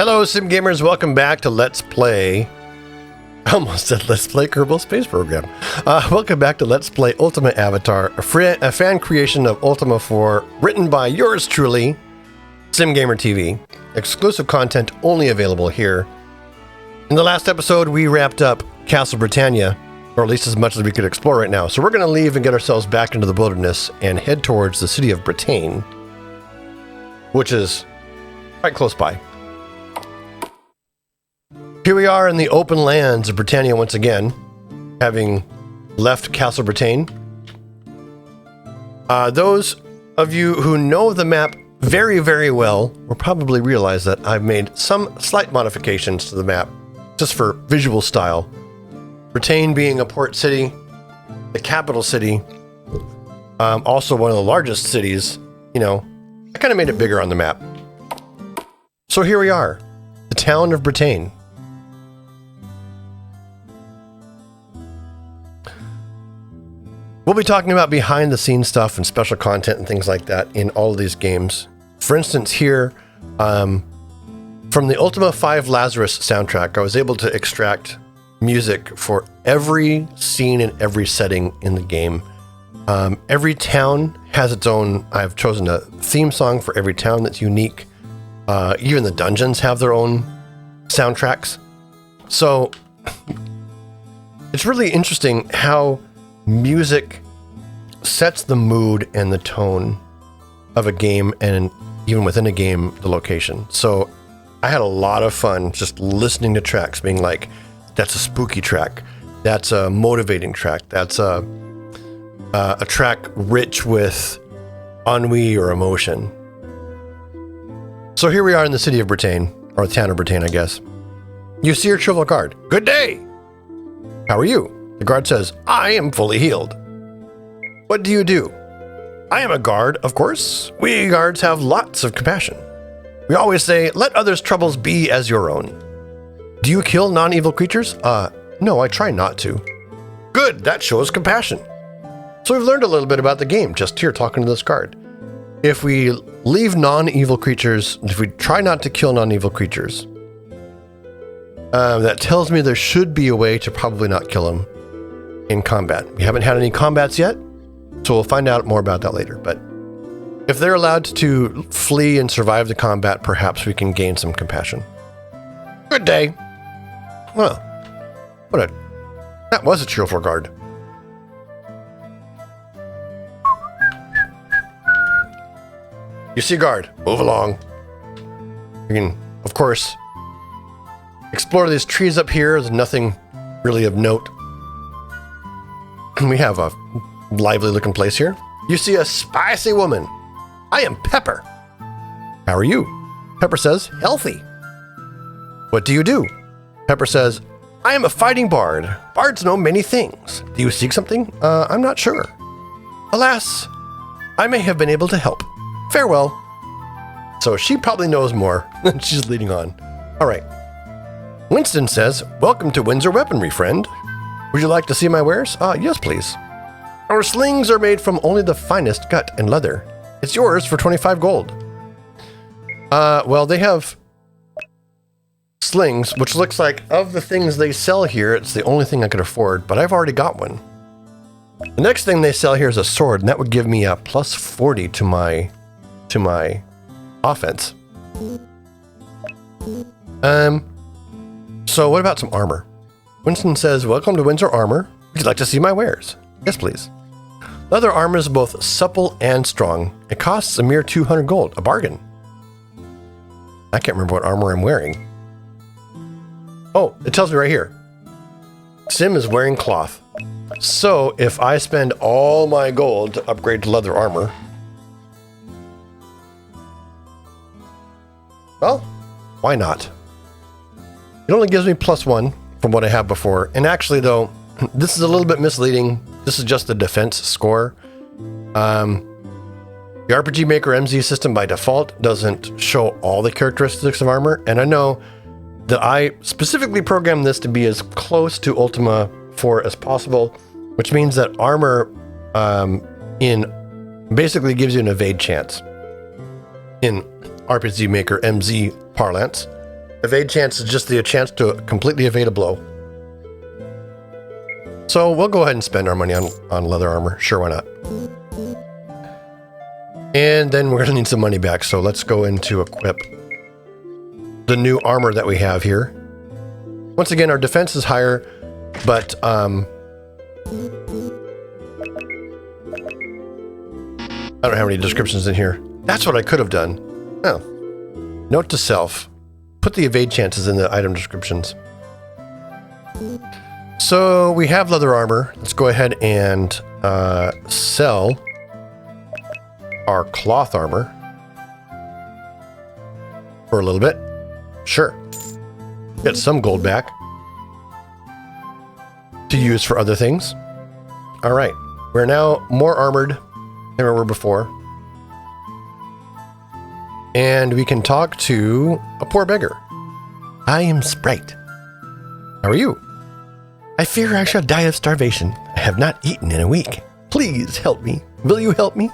Hello, SimGamers. Welcome back to Let's Play. I almost said Let's Play Kerbal Space Program. Welcome back to Let's Play Ultima Avatar, a fan creation of Ultima IV, written by yours truly, SimGamer TV. Exclusive content only available here. In the last episode, we wrapped up Castle Britannia, or at least as much as we could explore right now. So we're going to leave and get ourselves back into the wilderness and head towards the city of Britain, which is quite close by. Here we are in the open lands of Britannia once again, having left Castle Britain. Those of you who know the map very, very well will probably realize that I've made some slight modifications to the map, just for visual style. Britain being a port city, the capital city, also one of the largest cities, you know, I kind of made it bigger on the map. So here we are, the town of Britain. We'll be talking about behind the scenes stuff and special content and things like that in all of these games. For instance, here, from the Ultima V Lazarus soundtrack, I was able to extract music for every scene and every setting in the game. Every town has its own. I've chosen a theme song for every town that's unique. Even the dungeons have their own soundtracks. So it's really interesting how music sets the mood and the tone of a game, and even within a game, the location. So I had a lot of fun just listening to tracks, being like, that's a spooky track, that's a motivating track, that's a track rich with ennui or emotion. So here we are in the city of Britain, or the town of Britain, I guess. You see your trivial guard. Good day! How are you? The guard says, I am fully healed. What do you do? I am a guard, of course. We guards have lots of compassion. We always say, let others' troubles be as your own. Do you kill non-evil creatures? No, I try not to. Good, that shows compassion. So we've learned a little bit about the game just here talking to this guard. If we leave non-evil creatures, if we try not to kill non-evil creatures, that tells me there should be a way to probably not kill them in combat. We haven't had any combats yet, so we'll find out more about that later. But if they're allowed to flee and survive the combat, perhaps we can gain some compassion. Good day. Well, that was a cheerful guard. You see guard, move along. You can, of course, explore these trees up here. There's nothing really of note. We have a lively looking place here. You see a spicy woman. I am Pepper. How are you? Pepper says, healthy. What do you do? Pepper says, I am a fighting bard. Bards know many things. Do you seek something? I'm not sure. Alas, I may have been able to help. Farewell. So she probably knows more. She's leading on. All right. Winston says, welcome to Windsor Weaponry, friend. Would you like to see my wares? Yes, please. Our slings are made from only the finest gut and leather. It's yours for 25 gold. Well, they have slings, which looks like of the things they sell here, it's the only thing I could afford, but I've already got one. The next thing they sell here is a sword, and that would give me a plus 40 to my offense. So what about some armor? Winston says, welcome to Windsor Armor. Would you like to see my wares? Yes, please. Leather armor is both supple and strong. It costs a mere 200 gold, a bargain. I can't remember what armor I'm wearing. Oh, it tells me right here. Sim is wearing cloth. So if I spend all my gold to upgrade to leather armor, well, why not? It only gives me +1 from what I have before. And actually, though, this is a little bit misleading. This is just the defense score. The RPG Maker MZ system by default doesn't show all the characteristics of armor. And I know that I specifically programmed this to be as close to Ultima IV as possible, which means that armor basically gives you an evade chance in RPG Maker MZ parlance. Evade chance is just the chance to completely evade a blow. So we'll go ahead and spend our money on leather armor. Sure, why not? And then we're going to need some money back. So let's go into equip the new armor that we have here. Once again, our defense is higher, but I don't have any descriptions in here. That's what I could have done. Oh. Note to self. Put the evade chances in the item descriptions. So we have leather armor. Let's go ahead and sell our cloth armor for a little bit. Sure. Get some gold back to use for other things. All right. We're now more armored than we were before. And we can talk to a poor beggar. I am Sprite. How are you? I fear I shall die of starvation. I have not eaten in a week. Please help me. Will you help me?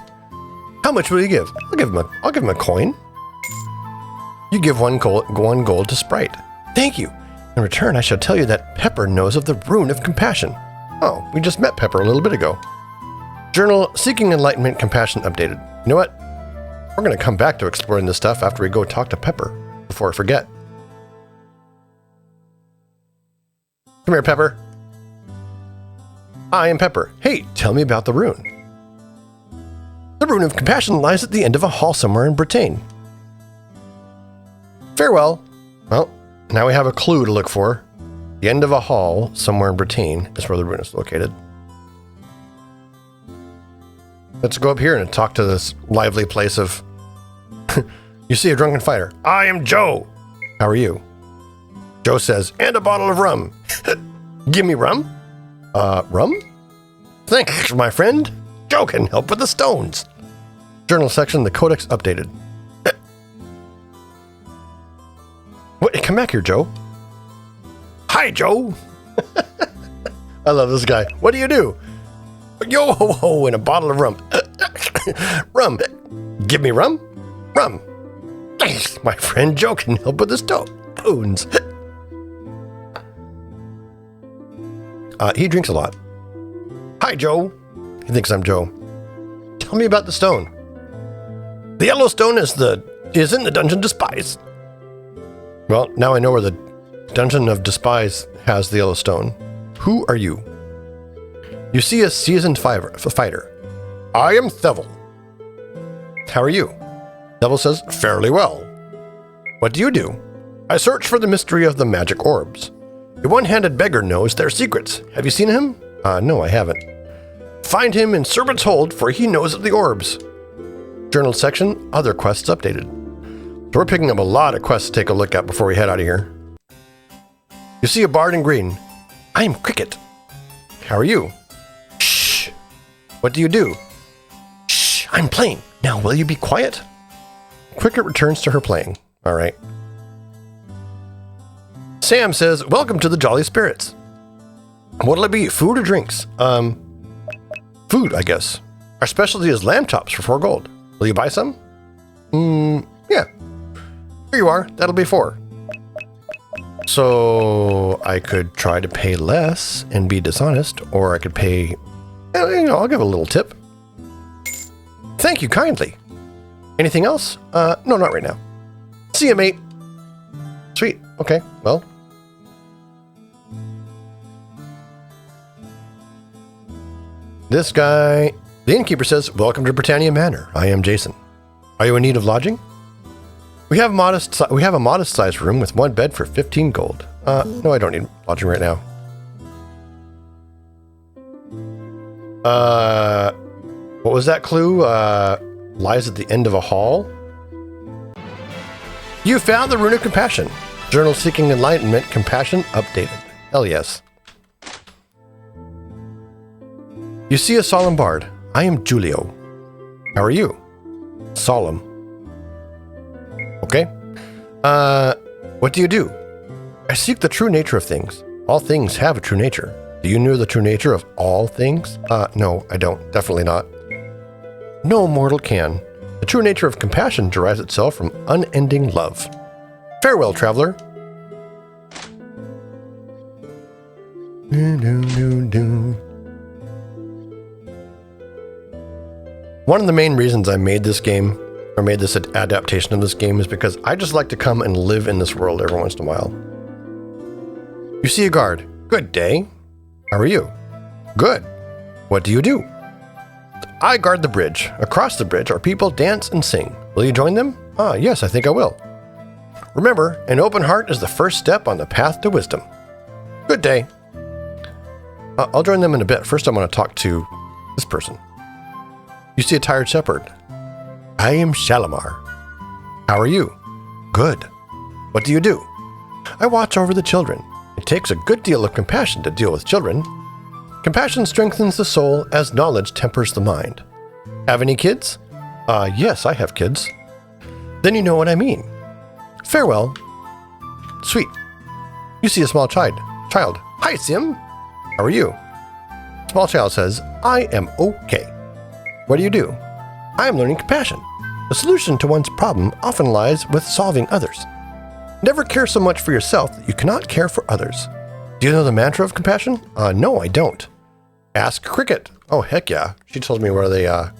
How much will you give? I'll give him a coin. You give one gold to Sprite. Thank you. In return, I shall tell you that Pepper knows of the rune of compassion. Oh, we just met Pepper a little bit ago. Journal Seeking Enlightenment Compassion updated. You know what? We're going to come back to exploring this stuff after we go talk to Pepper, before I forget. Come here, Pepper. I am Pepper. Hey, tell me about the rune. The rune of compassion lies at the end of a hall somewhere in Britain. Farewell. Well, now we have a clue to look for. The end of a hall somewhere in Britain is where the rune is located. Let's go up here and talk to this lively place of... You see a drunken fighter. I am Joe. How are you? Joe says, and a bottle of rum. Give me rum? Rum? Thanks, my friend. Joe can help with the stones. Journal section, the codex updated. What? Come back here, Joe. Hi, Joe. I love this guy. What do you do? Yo ho ho and a bottle of rum. Rum. Give me rum? Rum. Thanks, my friend Joe can help with the stones. He drinks a lot. Hi, Joe. He thinks I'm Joe. Tell me about the stone. The yellow stone is in the Dungeon Despise. Well, now I know where the Dungeon of Despise has the yellow stone. Who are you? You see a seasoned fighter. I am Thevil. How are you? Thevil says, fairly well. What do you do? I search for the mystery of the magic orbs. A one-handed beggar knows their secrets. Have you seen him? No, I haven't. Find him in Servant's Hold, for he knows of the orbs. Journal section, other quests updated. So we're picking up a lot of quests to take a look at before we head out of here. You see a bard in green. I am Cricket. How are you? Shh. What do you do? Shh, I'm playing. Now, will you be quiet? Cricket returns to her playing. All right. Sam says, welcome to the Jolly Spirits. What'll it be, food or drinks? Food, I guess. Our specialty is lamb chops for 4 gold. Will you buy some? Yeah. Here you are. That'll be 4. So I could try to pay less and be dishonest, or I could pay, I'll give a little tip. Thank you kindly. Anything else? No, not right now. See you, mate. Sweet. Okay, well. This guy, the innkeeper says, welcome to Britannia Manor. I am Jason. Are you in need of lodging? We have a modest sized room with 1 bed for 15 gold. No, I don't need lodging right now. What was that clue? Lies at the end of a hall. You found the Rune of Compassion. Journal Seeking Enlightenment Compassion updated. Hell yes. You see a solemn bard. I am Julio. How are you? Solemn. Okay. What do you do? I seek the true nature of things. All things have a true nature. Do you know the true nature of all things? No, I don't. Definitely not. No mortal can. The true nature of compassion derives itself from unending love. Farewell, traveler. One of the main reasons I made this game, or made this adaptation of this game, is because I just like to come and live in this world every once in a while. You see a guard. Good day. How are you? Good. What do you do? I guard the bridge. Across the bridge, our people dance and sing. Will you join them? Ah, yes, I think I will. Remember, an open heart is the first step on the path to wisdom. Good day. I'll join them in a bit. First, I want to talk to this person. You see a tired shepherd. I am Shalimar. How are you? Good. What do you do? I watch over the children. It takes a good deal of compassion to deal with children. Compassion strengthens the soul as knowledge tempers the mind. Have any kids? Yes, I have kids. Then you know what I mean. Farewell. Sweet. You see a small child. Hi, Sim. How are you? Small child says, I am okay. What do you do? I am learning compassion. The solution to one's problem often lies with solving others. Never care so much for yourself that you cannot care for others. Do you know the mantra of compassion? No, I don't. Ask Cricket. Oh, heck yeah. She told me where the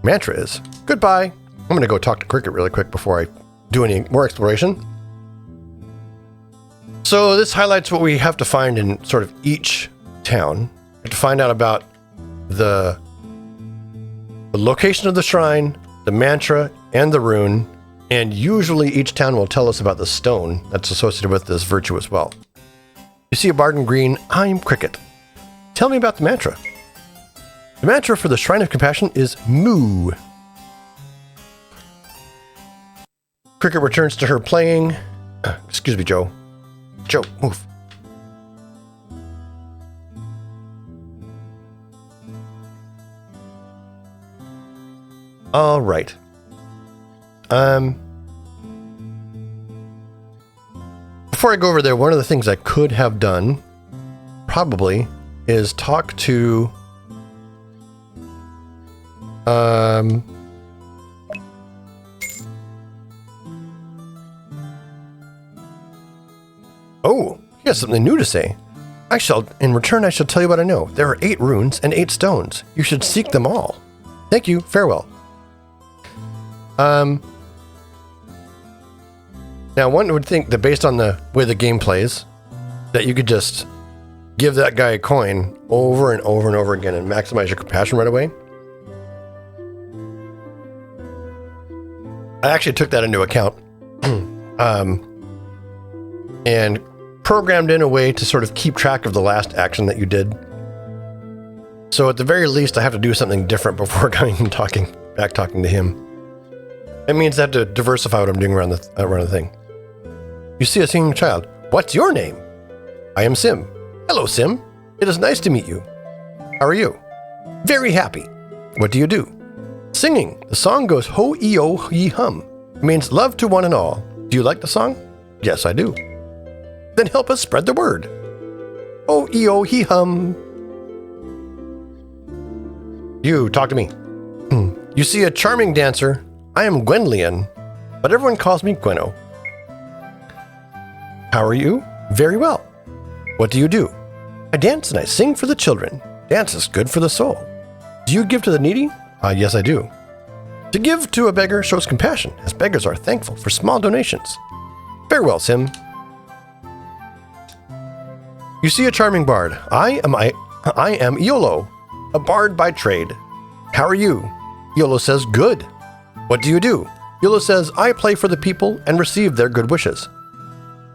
mantra is. Goodbye. I'm going to go talk to Cricket really quick before I do any more exploration. So this highlights what we have to find in sort of each town. We have to find out about the location of the shrine, the mantra, and the rune. And usually each town will tell us about the stone that's associated with this virtue as well. You see a bard in green. I'm Cricket. Tell me about the mantra. The mantra for the Shrine of Compassion is Moo. Cricket returns to her playing. Excuse me, Joe. Joe, move. All right. Before I go over there, one of the things I could have done probably is talk to oh, he has something new to say. In return, I shall tell you what I know. There are 8 runes and 8 stones. You should seek them all. Thank you. Farewell. Now, one would think that based on the way the game plays, that you could just give that guy a coin over and over and over again and maximize your compassion right away. I actually took that into account and programmed in a way to sort of keep track of the last action that you did. So at the very least, I have to do something different before going and talking to him. It means I have to diversify what I'm doing around the thing. You see a singing child. What's your name? I am Sim. Hello, Sim. It is nice to meet you. How are you? Very happy. What do you do? Singing. The song goes ho-e-oh-he-hum. It means love to one and all. Do you like the song? Yes, I do. Then help us spread the word. Ho-e-oh-he-hum. You, talk to me. You see a charming dancer. I am Gwenllian, but everyone calls me Gwenno. How are you? Very well. What do you do? I dance and I sing for the children. Dance is good for the soul. Do you give to the needy? Yes, I do. To give to a beggar shows compassion, as beggars are thankful for small donations. Farewell, Sim. You see a charming bard. I am Iolo, a bard by trade. How are you? Iolo says, good. What do you do? Iolo says, I play for the people and receive their good wishes.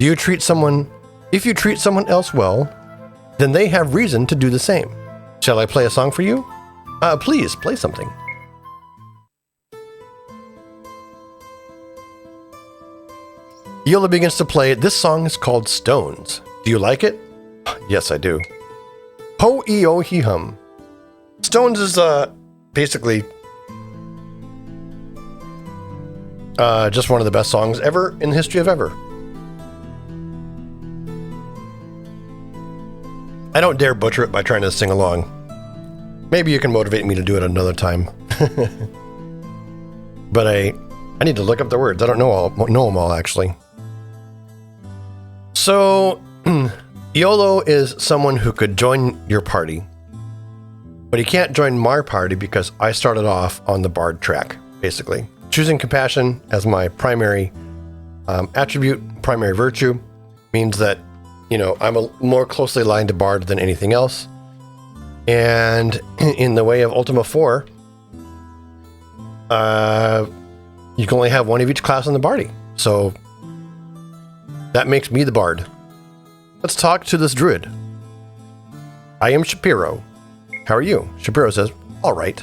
If you treat someone else well, then they have reason to do the same. Shall I play a song for you? Please, play something. Iolo begins to play. This song is called Stones. Do you like it? Yes, I do. Ho-e-oh-he-hum. Stones is, basically, just one of the best songs ever in the history of ever. I don't dare butcher it by trying to sing along. Maybe you can motivate me to do it another time. But I need to look up the words. I don't know them all, actually. So, YOLO is someone who could join your party, but he can't join my party because I started off on the bard track, basically. Choosing compassion as my primary attribute, primary virtue, means that, I'm more closely aligned to bard than anything else. And in the way of Ultima IV, you can only have one of each class in the party. So that makes me the bard. Let's talk to this druid. I am Shapiro. How are you? Shapiro says, all right.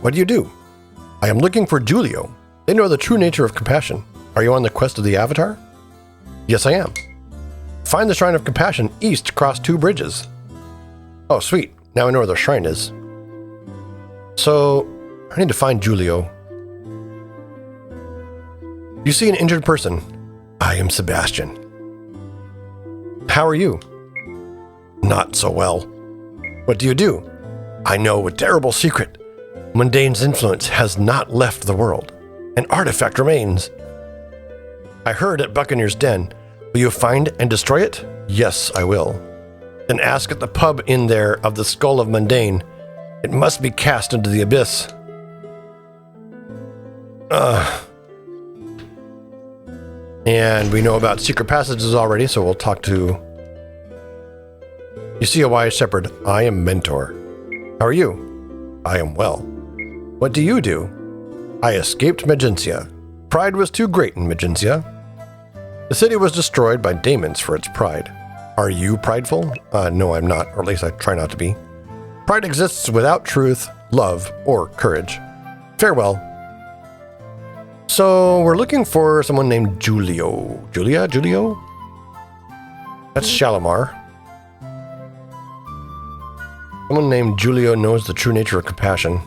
What do you do? I am looking for Julio. They know the true nature of compassion. Are you on the quest of the Avatar? Yes, I am. Find the Shrine of Compassion east across 2 bridges. Oh, sweet. Now I know where the shrine is. So, I need to find Julio. You see an injured person. I am Sebastian. How are you? Not so well. What do you do? I know a terrible secret. Mundane's influence has not left the world. An artifact remains. I heard at Buccaneer's Den. Will you find and destroy it? Yes, I will. Then ask at the pub in there of the skull of Mundane. It must be cast into the abyss. And we know about secret passages already, so we'll talk to... You see a wise shepherd. I am Mentor. How are you? I am well. What do you do? I escaped Magencia. Pride was too great in Magencia. The city was destroyed by daemons for its pride. Are you prideful? No, I'm not, or at least I try not to be. Pride exists without truth, love, or courage. Farewell. So, we're looking for someone named Julio. Julio? That's Shalimar. Someone named Julio knows the true nature of compassion.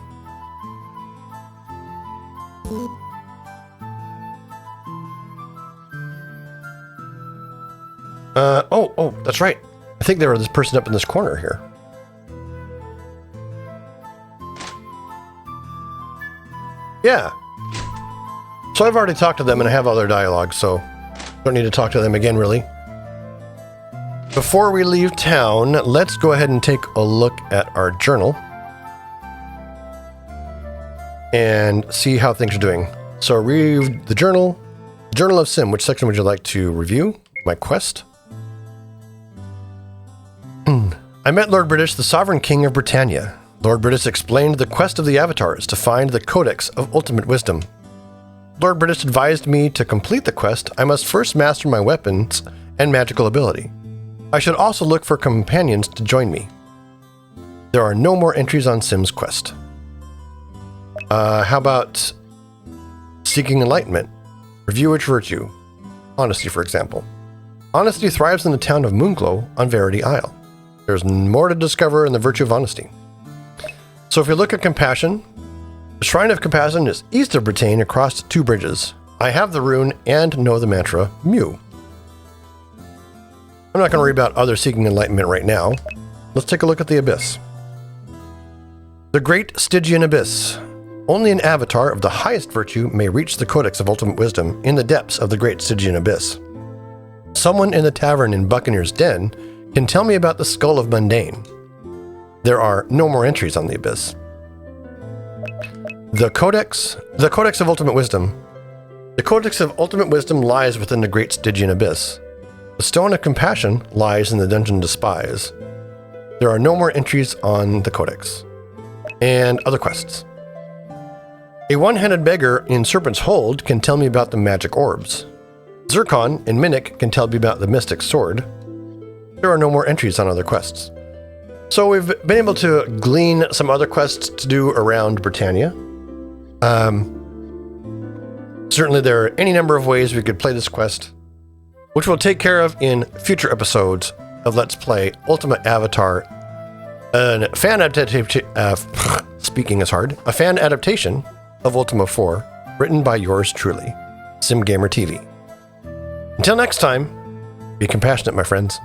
Oh, that's right. I think there was this person up in this corner here. Yeah. So I've already talked to them and I have all their dialogue, so don't need to talk to them again, really. Before we leave town, let's go ahead and take a look at our journal and see how things are doing. So read the journal. Journal of Sim. Which section would you like to review? My quest. I met Lord British, the Sovereign King of Britannia. Lord British explained the quest of the Avatars to find the Codex of Ultimate Wisdom. Lord British advised me to complete the quest, I must first master my weapons and magical ability. I should also look for companions to join me. There are no more entries on Sim's quest. How about seeking enlightenment? Review which virtue. Honesty, for example. Honesty thrives in the town of Moonglow on Verity Isle. There's more to discover in the virtue of honesty. So if you look at compassion, the Shrine of Compassion is east of Britain across 2 bridges. I have the rune and know the mantra Mew. I'm not going to read about other seeking enlightenment right now. Let's take a look at the Abyss. The Great Stygian Abyss. Only an avatar of the highest virtue may reach the Codex of Ultimate Wisdom in the depths of the Great Stygian Abyss. Someone in the tavern in Buccaneer's Den can tell me about the Skull of Mundane. There are no more entries on the Abyss. The Codex of Ultimate Wisdom. The Codex of Ultimate Wisdom lies within the Great Stygian Abyss. The Stone of Compassion lies in the Dungeon Despise. There are no more entries on the Codex. And other quests. A one-handed beggar in Serpent's Hold can tell me about the magic orbs. Zircon in Minnick can tell me about the Mystic Sword. There are no more entries on other quests. So we've been able to glean some other quests to do around Britannia. Certainly there are any number of ways we could play this quest, which we'll take care of in future episodes of Let's Play Ultimate Avatar, a fan adaptation. Speaking is hard. A fan adaptation of Ultima IV, written by yours truly, SimGamer TV. Until next time, be compassionate, my friends.